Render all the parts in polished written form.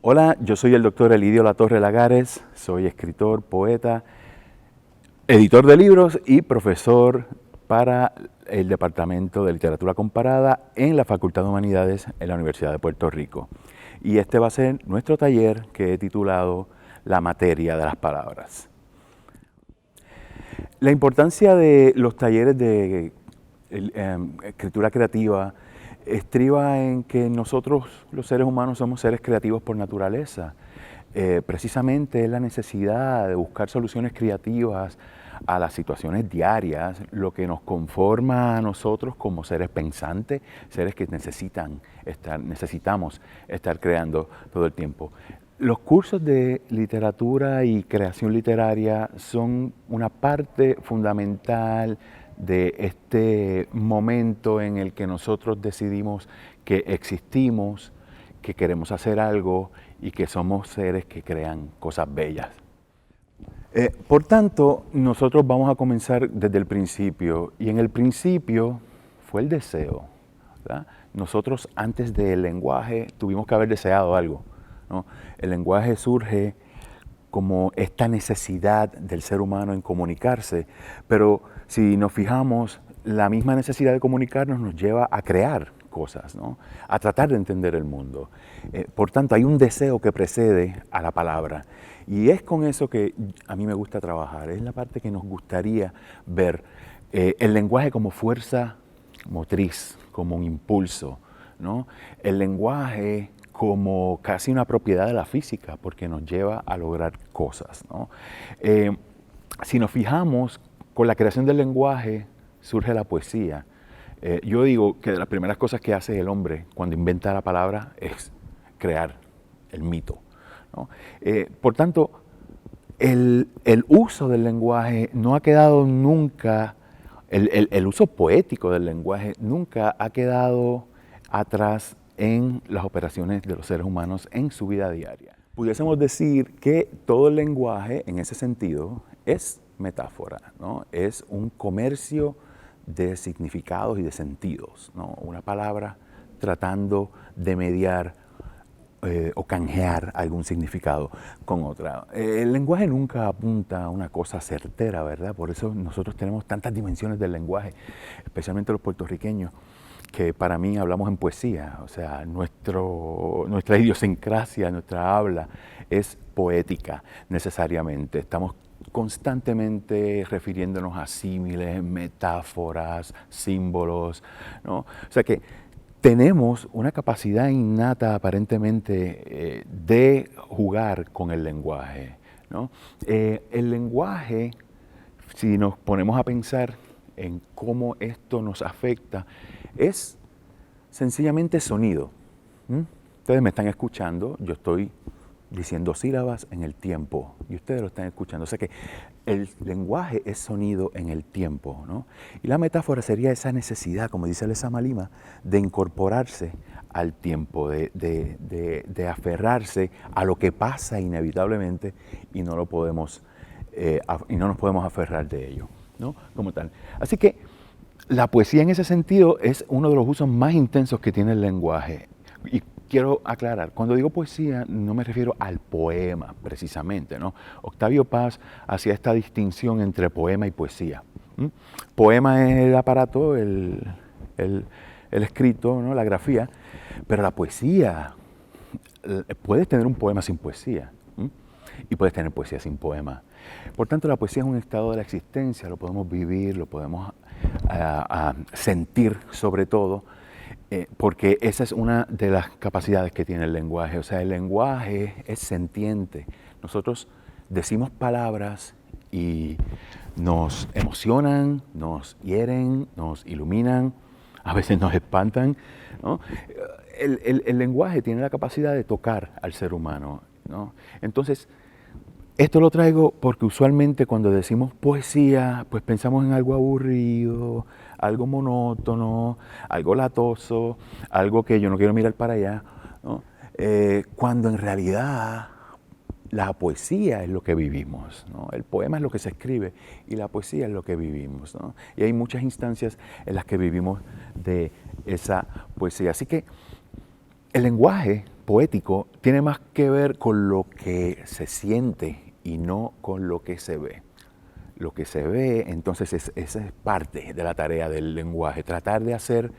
Hola, yo soy el doctor Elidio Latorre Lagares, soy escritor, poeta, editor de libros y profesor para el Departamento de Literatura Comparada en la Facultad de Humanidades en la Universidad de Puerto Rico. Y este va a ser nuestro taller que he titulado La materia de las palabras. La importancia de los talleres de escritura creativa estriba en que nosotros, los seres humanos, somos seres creativos por naturaleza. Precisamente es la necesidad de buscar soluciones creativas a las situaciones diarias lo que nos conforma a nosotros como seres pensantes, seres que necesitamos estar creando todo el tiempo. Los cursos de literatura y creación literaria son una parte fundamental de este momento en el que nosotros decidimos que existimos, que queremos hacer algo y que somos seres que crean cosas bellas. Por tanto, nosotros vamos a comenzar desde el principio, y en el principio fue el deseo, ¿verdad? Nosotros antes del lenguaje tuvimos que haber deseado algo, ¿no? El lenguaje surge como esta necesidad del ser humano en comunicarse, pero si nos fijamos, la misma necesidad de comunicarnos nos lleva a crear cosas, ¿no? A tratar de entender el mundo. Por tanto, hay un deseo que precede a la palabra. Y es con eso que a mí me gusta trabajar. Es la parte que nos gustaría ver. El lenguaje como fuerza motriz, como un impulso, ¿no? El lenguaje como casi una propiedad de la física, porque nos lleva a lograr cosas, ¿no? Si nos fijamos, con la creación del lenguaje surge la poesía. Yo digo que de las primeras cosas que hace el hombre cuando inventa la palabra es crear el mito, ¿no? Por tanto, el uso del lenguaje no ha quedado nunca, el uso poético del lenguaje nunca ha quedado atrás en las operaciones de los seres humanos en su vida diaria. Pudiésemos decir que todo el lenguaje, en ese sentido, es metáfora, ¿no? Es un comercio de significados y de sentidos, ¿no? Una palabra tratando de mediar o canjear algún significado con otra. El lenguaje nunca apunta a una cosa certera, ¿verdad? Por eso nosotros tenemos tantas dimensiones del lenguaje, especialmente los puertorriqueños, que para mí hablamos en poesía, o sea, nuestra idiosincrasia, nuestra habla es poética necesariamente. Estamos constantemente refiriéndonos a símiles, metáforas, símbolos, ¿no? O sea que tenemos una capacidad innata aparentemente de jugar con el lenguaje, ¿no? El lenguaje, si nos ponemos a pensar en cómo esto nos afecta, es sencillamente sonido. Ustedes me están escuchando, yo estoy diciendo sílabas en el tiempo y ustedes lo están escuchando. O sea que el lenguaje es sonido en el tiempo, ¿no? Y la metáfora sería esa necesidad, como dice Lezama Lima, de incorporarse al tiempo, de aferrarse a lo que pasa inevitablemente y no nos podemos aferrar de ello, ¿no? Como tal. Así que la poesía en ese sentido es uno de los usos más intensos que tiene el lenguaje. Y quiero aclarar, cuando digo poesía no me refiero al poema precisamente, ¿no? Octavio Paz hacía esta distinción entre poema y poesía. Poema es el aparato, el escrito, ¿no? La grafía, pero la poesía, puedes tener un poema sin poesía y puedes tener poesía sin poema. Por tanto, la poesía es un estado de la existencia, lo podemos vivir, lo podemos sentir sobre todo, porque esa es una de las capacidades que tiene el lenguaje. O sea, el lenguaje es sentiente. Nosotros decimos palabras y nos emocionan, nos hieren, nos iluminan, a veces nos espantan, ¿no? El lenguaje tiene la capacidad de tocar al ser humano, ¿no? Entonces, esto lo traigo porque usualmente cuando decimos poesía, pues pensamos en algo aburrido, algo monótono, algo latoso, algo que yo no quiero mirar para allá, ¿no? Cuando en realidad la poesía es lo que vivimos, ¿no? El poema es lo que se escribe y la poesía es lo que vivimos, ¿no? Y hay muchas instancias en las que vivimos de esa poesía. Así que El lenguaje poético tiene más que ver con lo que se siente y no con lo que se ve. Lo que se ve, entonces, esa es parte de la tarea del lenguaje, tratar de hacer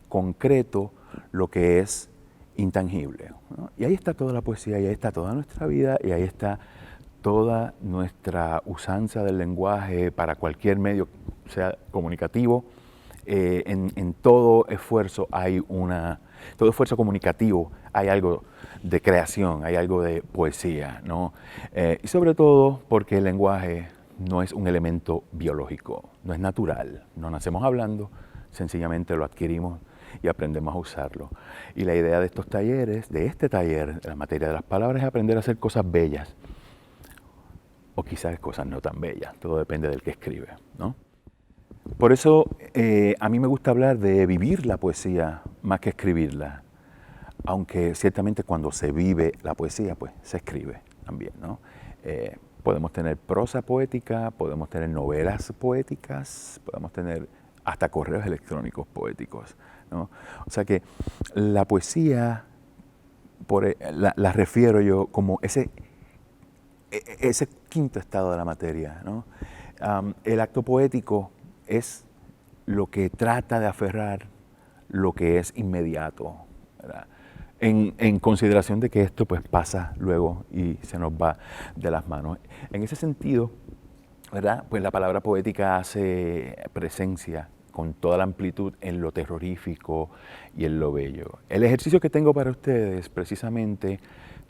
concreto lo que es intangible, ¿no? Y ahí está toda la poesía, y ahí está toda nuestra vida, y ahí está toda nuestra usanza del lenguaje para cualquier medio, sea comunicativo. En todo esfuerzo todo esfuerzo comunicativo hay algo de creación, hay algo de poesía, ¿no? Y sobre todo porque el lenguaje no es un elemento biológico, no es natural, no nacemos hablando, sencillamente lo adquirimos y aprendemos a usarlo. Y la idea de estos talleres, de este taller, la materia de las palabras, es aprender a hacer cosas bellas, o quizás cosas no tan bellas, todo depende del que escribe, ¿no? Por eso a mí me gusta hablar de vivir la poesía más que escribirla, aunque ciertamente cuando se vive la poesía, pues se escribe también, ¿no? Podemos tener prosa poética, podemos tener novelas poéticas, podemos tener hasta correos electrónicos poéticos, ¿no? O sea que la poesía, la refiero yo como ese quinto estado de la materia, ¿no? El acto poético es lo que trata de aferrar lo que es inmediato, ¿verdad? En consideración de que esto pues pasa luego y se nos va de las manos. En ese sentido, ¿verdad? Pues la palabra poética hace presencia con toda la amplitud en lo terrorífico y en lo bello. El ejercicio que tengo para ustedes precisamente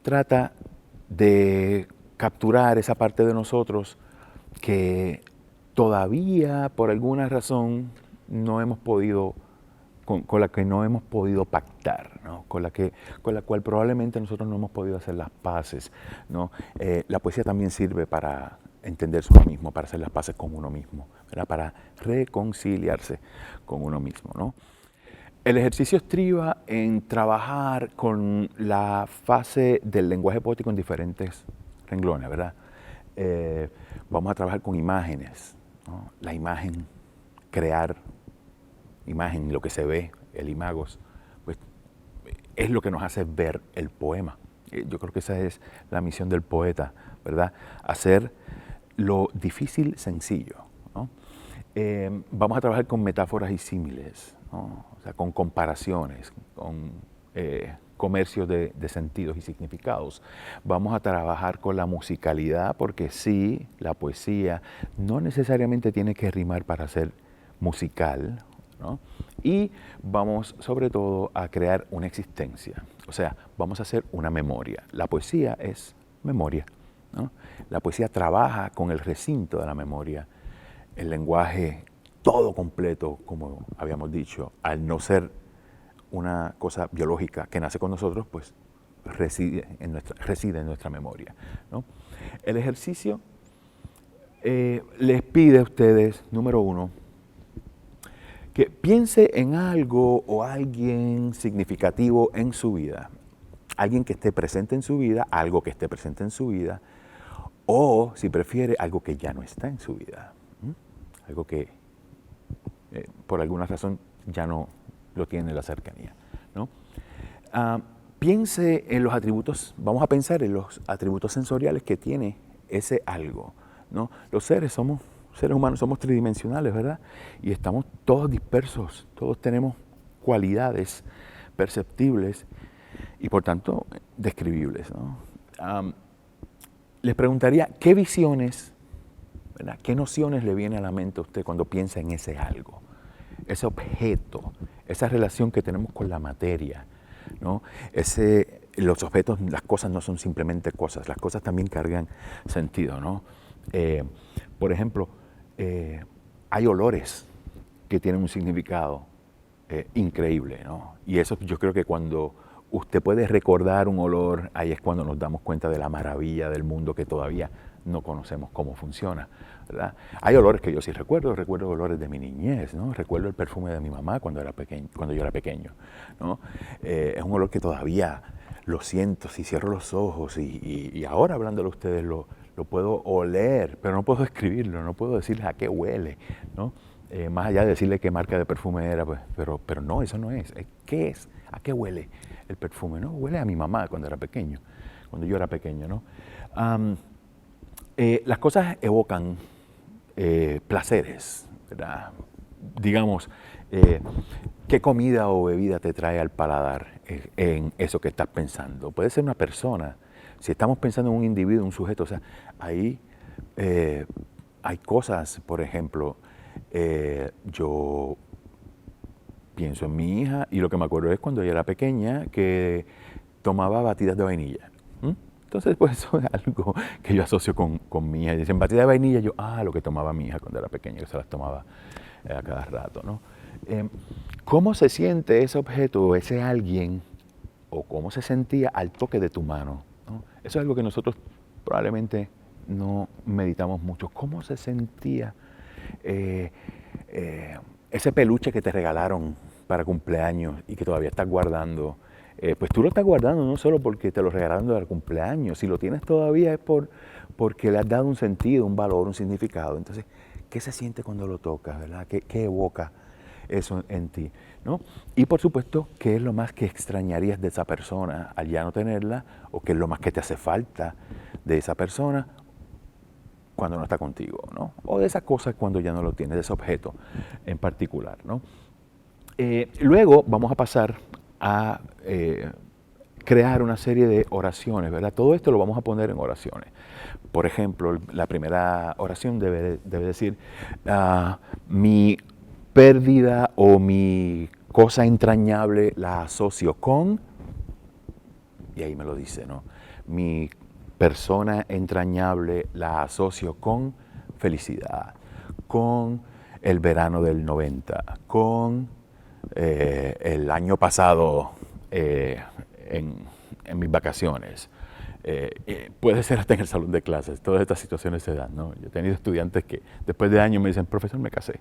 trata de capturar esa parte de nosotros que todavía por alguna razón no hemos podido, con la que no hemos podido pactar, ¿no? con la cual probablemente nosotros no hemos podido hacer las paces, ¿no? La poesía también sirve para entenderse uno mismo, para hacer las paces con uno mismo, ¿verdad? Para reconciliarse con uno mismo, ¿no? El ejercicio estriba en trabajar con la fase del lenguaje poético en diferentes renglones, ¿verdad? Vamos a trabajar con imágenes, ¿no? La imagen, crear imagen, lo que se ve, el imagos, pues es lo que nos hace ver el poema. Yo creo que esa es la misión del poeta, ¿verdad? Hacer lo difícil sencillo, ¿no? Vamos a trabajar con metáforas y símiles, ¿no? O sea, con comparaciones, con comercio de sentidos y significados. Vamos a trabajar con la musicalidad, porque sí, la poesía no necesariamente tiene que rimar para ser musical, ¿no? Y vamos sobre todo a crear una existencia, o sea, vamos a hacer una memoria. La poesía es memoria, ¿no? La poesía trabaja con el recinto de la memoria, el lenguaje todo completo, como habíamos dicho, al no ser una cosa biológica que nace con nosotros, pues reside en nuestra memoria, ¿no? El ejercicio les pide a ustedes, número uno, que piense en algo o alguien significativo en su vida, alguien que esté presente en su vida, algo que esté presente en su vida, o si prefiere, algo que ya no está en su vida, algo que por alguna razón ya no lo tiene en la cercanía, ¿no? Piense en los atributos, vamos a pensar en los atributos sensoriales que tiene ese algo, ¿no? Los seres humanos somos tridimensionales, ¿verdad? Y estamos todos dispersos, todos tenemos cualidades perceptibles y por tanto describibles, ¿no? Les preguntaría, ¿qué visiones, ¿verdad? ¿Qué nociones le viene a la mente a usted cuando piensa en ese algo? Ese objeto, esa relación que tenemos con la materia, ¿no? Los objetos, las cosas no son simplemente cosas, las cosas también cargan sentido, ¿no? Por ejemplo, hay olores que tienen un significado increíble, ¿no? Y eso yo creo que cuando usted puede recordar un olor, ahí es cuando nos damos cuenta de la maravilla del mundo que todavía no conocemos cómo funciona, ¿verdad? Hay olores que yo sí recuerdo olores de mi niñez, ¿no? Recuerdo el perfume de mi mamá cuando yo era pequeño, ¿no? Es un olor que todavía lo siento, si cierro los ojos y ahora hablándolo a ustedes lo puedo oler, pero no puedo escribirlo, no puedo decirles a qué huele, ¿no? más allá de decirle qué marca de perfume era, pues, pero no, eso no es. ¿Qué es? ¿A qué huele el perfume? ¿No? Huele a mi mamá cuando era pequeño, cuando yo era pequeño, ¿no? Las cosas evocan placeres, ¿verdad? Digamos, ¿qué comida o bebida te trae al paladar en eso que estás pensando? Puede ser una persona. Si estamos pensando en un individuo, un sujeto, o sea, ahí hay cosas, por ejemplo, yo pienso en mi hija y lo que me acuerdo es cuando ella era pequeña que tomaba batidas de vainilla. Entonces, pues eso es algo que yo asocio con mi hija. Dicen batidas de vainilla, yo, lo que tomaba mi hija cuando era pequeña, que se las tomaba a cada rato, ¿no? ¿Cómo se siente ese objeto o ese alguien o cómo se sentía al toque de tu mano? ¿No? Eso es algo que nosotros probablemente no meditamos mucho. ¿Cómo se sentía ese peluche que te regalaron para cumpleaños y que todavía estás guardando? Pues tú lo estás guardando no solo porque te lo regalaron para cumpleaños, si lo tienes todavía es porque le has dado un sentido, un valor, un significado. Entonces, ¿qué se siente cuando lo tocas, verdad? ¿Qué evoca eso en ti? ¿No? Y por supuesto, ¿qué es lo más que extrañarías de esa persona al ya no tenerla? ¿O qué es lo más que te hace falta de esa persona cuando no está contigo? ¿No? O de esa cosa cuando ya no lo tienes, de ese objeto en particular, ¿no? Luego vamos a pasar a crear una serie de oraciones, ¿verdad? Todo esto lo vamos a poner en oraciones. Por ejemplo, la primera oración debe decir, mi pérdida o mi cosa entrañable la asocio con, y ahí me lo dice, ¿no? Mi persona entrañable la asocio con felicidad, con el verano del 90, con el año pasado en mis vacaciones. Puede ser hasta en el salón de clases, todas estas situaciones se dan, ¿no? Yo he tenido estudiantes que después de años me dicen, profesor, me casé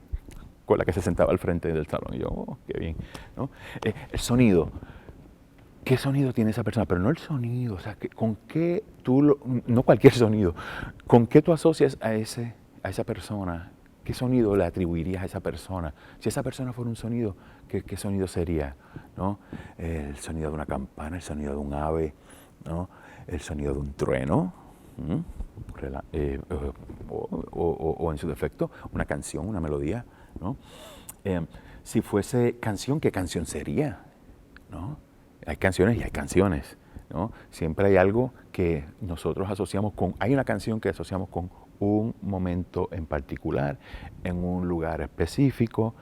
con la que se sentaba al frente del salón. Y yo, qué bien, ¿no? El sonido. ¿Qué sonido tiene esa persona? Pero no el sonido, o sea, ¿con qué tú, no cualquier sonido, con qué tú asocias a esa persona? ¿Qué sonido le atribuirías a esa persona? Si esa persona fuera un sonido, ¿qué sonido sería? ¿No? El sonido de una campana, el sonido de un ave, ¿no? El sonido de un trueno, o en su defecto, una canción, una melodía, ¿no? Si fuese canción, ¿qué canción sería? ¿No? Hay canciones y hay canciones, ¿no? Siempre hay algo que nosotros asociamos con, hay una canción que asociamos con un momento en particular, en un lugar específico,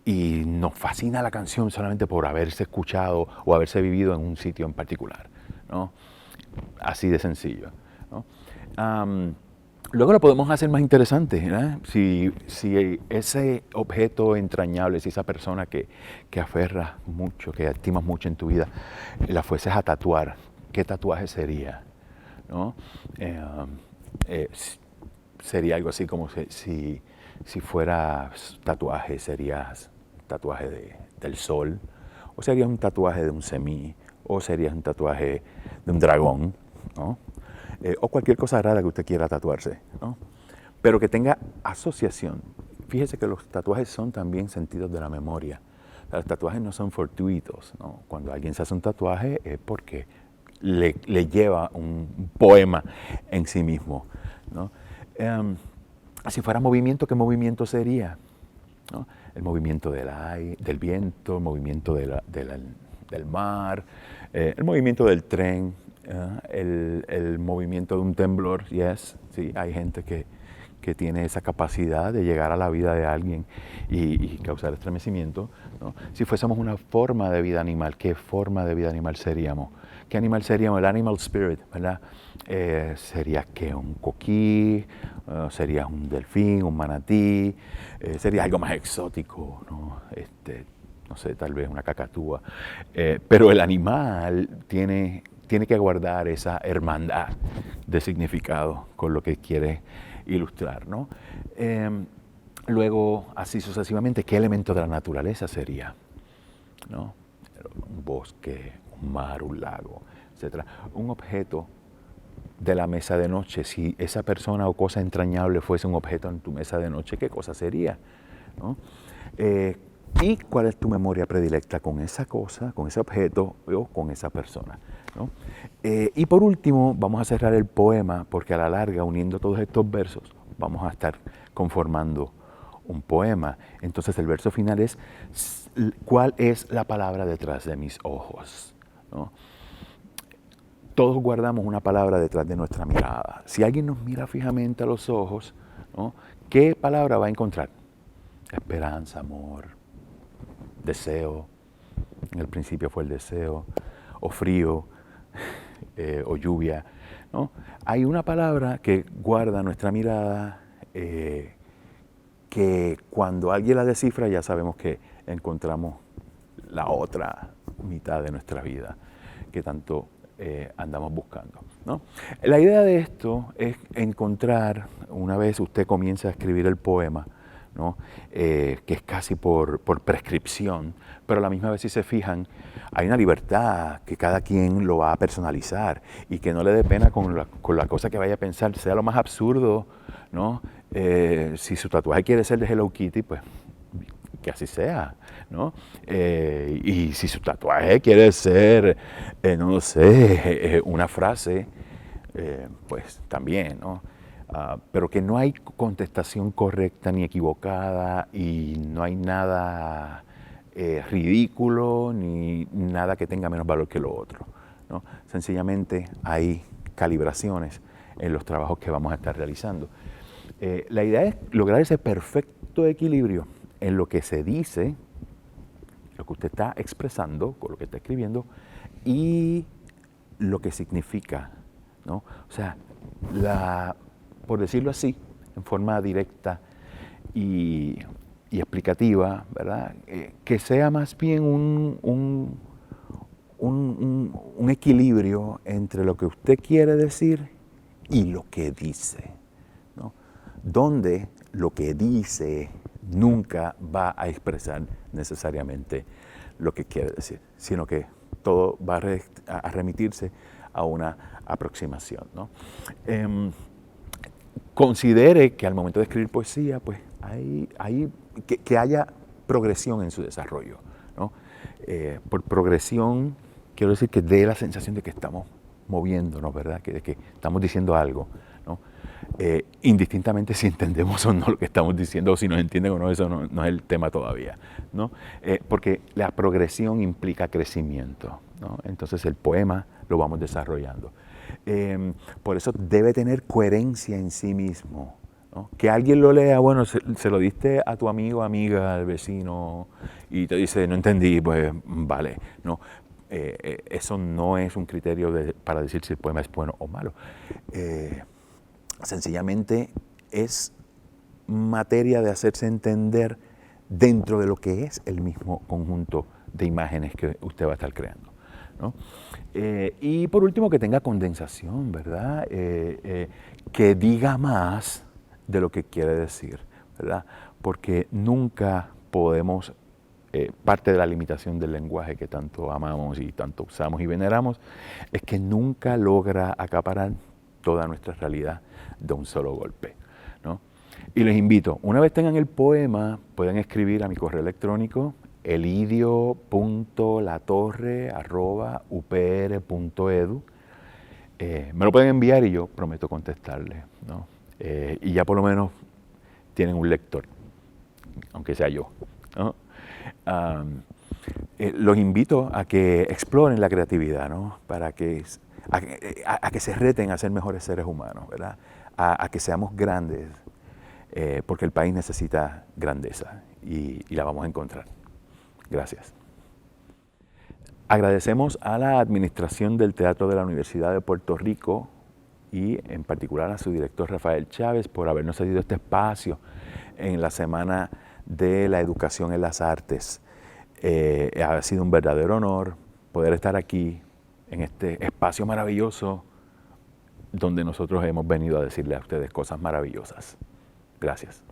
y nos fascina la canción solamente por haberse escuchado o haberse vivido en un sitio en particular, ¿no? Así de sencillo, ¿no? Luego lo podemos hacer más interesante, ¿no? Si ese objeto entrañable, si esa persona que aferras mucho, que estimas mucho en tu vida, la fueses a tatuar, ¿qué tatuaje sería? ¿No? Sería algo así como si fuera tatuaje, serías tatuaje del sol, o sería un tatuaje de un semí, o sería un tatuaje de un dragón, ¿no? O cualquier cosa rara que usted quiera tatuarse, ¿no? Pero que tenga asociación. Fíjese que los tatuajes son también sentidos de la memoria. Los tatuajes no son fortuitos, ¿no? Cuando alguien se hace un tatuaje es porque le lleva un poema en sí mismo, ¿no? Si fuera movimiento, ¿qué movimiento sería? ¿No? El movimiento del viento, el movimiento del mar, el movimiento del tren, el movimiento de un temblor. Yes, sí, hay gente que tiene esa capacidad de llegar a la vida de alguien y causar estremecimiento, ¿no? Si fuésemos una forma de vida animal, ¿qué forma de vida animal seríamos? ¿Qué animal seríamos? El animal spirit, ¿verdad? ¿Sería qué? ¿Un coquí? ¿Sería un delfín? ¿Un manatí? ¿Sería algo más exótico? ¿No? No sé, tal vez una cacatúa. Pero el animal tiene que guardar esa hermandad de significado con lo que quiere ilustrar, ¿no? Luego, así sucesivamente, ¿qué elemento de la naturaleza sería? ¿No? Un bosque, un mar, un lago, etc. Un objeto de la mesa de noche. Si esa persona o cosa entrañable fuese un objeto en tu mesa de noche, ¿qué cosa sería? ¿No? ¿Y cuál es tu memoria predilecta con esa cosa, con ese objeto o con esa persona? ¿No? Y por último, vamos a cerrar el poema porque a la larga, uniendo todos estos versos, vamos a estar conformando un poema. Entonces el verso final es, ¿cuál es la palabra detrás de mis ojos? ¿No? Todos guardamos una palabra detrás de nuestra mirada. Si alguien nos mira fijamente a los ojos, ¿no? ¿Qué palabra va a encontrar? Esperanza, amor, deseo. En el principio fue el deseo, o frío, o lluvia, ¿no? Hay una palabra que guarda nuestra mirada, que cuando alguien la descifra ya sabemos que encontramos la otra mitad de nuestra vida que tanto andamos buscando, ¿no? La idea de esto es encontrar, una vez usted comienza a escribir el poema, ¿no? Que es casi por prescripción, pero a la misma vez, si se fijan, hay una libertad que cada quien lo va a personalizar y que no le dé pena con la cosa que vaya a pensar, sea lo más absurdo, ¿no? Si su tatuaje quiere ser de Hello Kitty, pues que así sea, ¿no? Y si su tatuaje quiere ser, no lo sé, una frase, pues también, ¿no? Pero que no hay contestación correcta ni equivocada y no hay nada ridículo ni nada que tenga menos valor que lo otro, ¿no? Sencillamente hay calibraciones en los trabajos que vamos a estar realizando. La idea es lograr ese perfecto equilibrio en lo que se dice, lo que usted está expresando con lo que está escribiendo y lo que significa, ¿no? O sea, por decirlo así, en forma directa y explicativa, ¿verdad? Que sea más bien un equilibrio entre lo que usted quiere decir y lo que dice, ¿no? Donde lo que dice nunca va a expresar necesariamente lo que quiere decir, sino que todo va a remitirse a una aproximación, ¿no? Considere que al momento de escribir poesía, pues que haya progresión en su desarrollo, ¿no? Por progresión quiero decir que dé la sensación de que estamos moviéndonos, ¿verdad? De que estamos diciendo algo, ¿no? Indistintamente si entendemos o no lo que estamos diciendo, o si nos entienden o no, eso no es el tema todavía, ¿no? Porque la progresión implica crecimiento, ¿no? Entonces el poema lo vamos desarrollando. Por eso debe tener coherencia en sí mismo, ¿no? Que alguien lo lea, bueno, se lo diste a tu amigo, amiga, al vecino, y te dice, no entendí, pues vale, ¿no? Eso no es un criterio para decir si el poema es bueno o malo. Sencillamente es materia de hacerse entender dentro de lo que es el mismo conjunto de imágenes que usted va a estar creando, ¿no? Y por último, que tenga condensación, ¿verdad? Que diga más de lo que quiere decir, ¿verdad? Porque nunca podemos, parte de la limitación del lenguaje que tanto amamos y tanto usamos y veneramos, es que nunca logra acaparar toda nuestra realidad de un solo golpe, ¿no? Y les invito, una vez tengan el poema, pueden escribir a mi correo electrónico elidio.latorre@upr.edu. Me lo pueden enviar y yo prometo contestarle, ¿no? Y ya por lo menos tienen un lector, aunque sea yo, ¿no? Los invito a que exploren la creatividad, ¿no? A que se reten a ser mejores seres humanos, ¿verdad? A que seamos grandes, porque el país necesita grandeza y la vamos a encontrar. Gracias. Agradecemos a la administración del Teatro de la Universidad de Puerto Rico y en particular a su director Rafael Chávez por habernos cedido este espacio en la Semana de la Educación en las Artes. Ha sido un verdadero honor poder estar aquí en este espacio maravilloso donde nosotros hemos venido a decirle a ustedes cosas maravillosas. Gracias.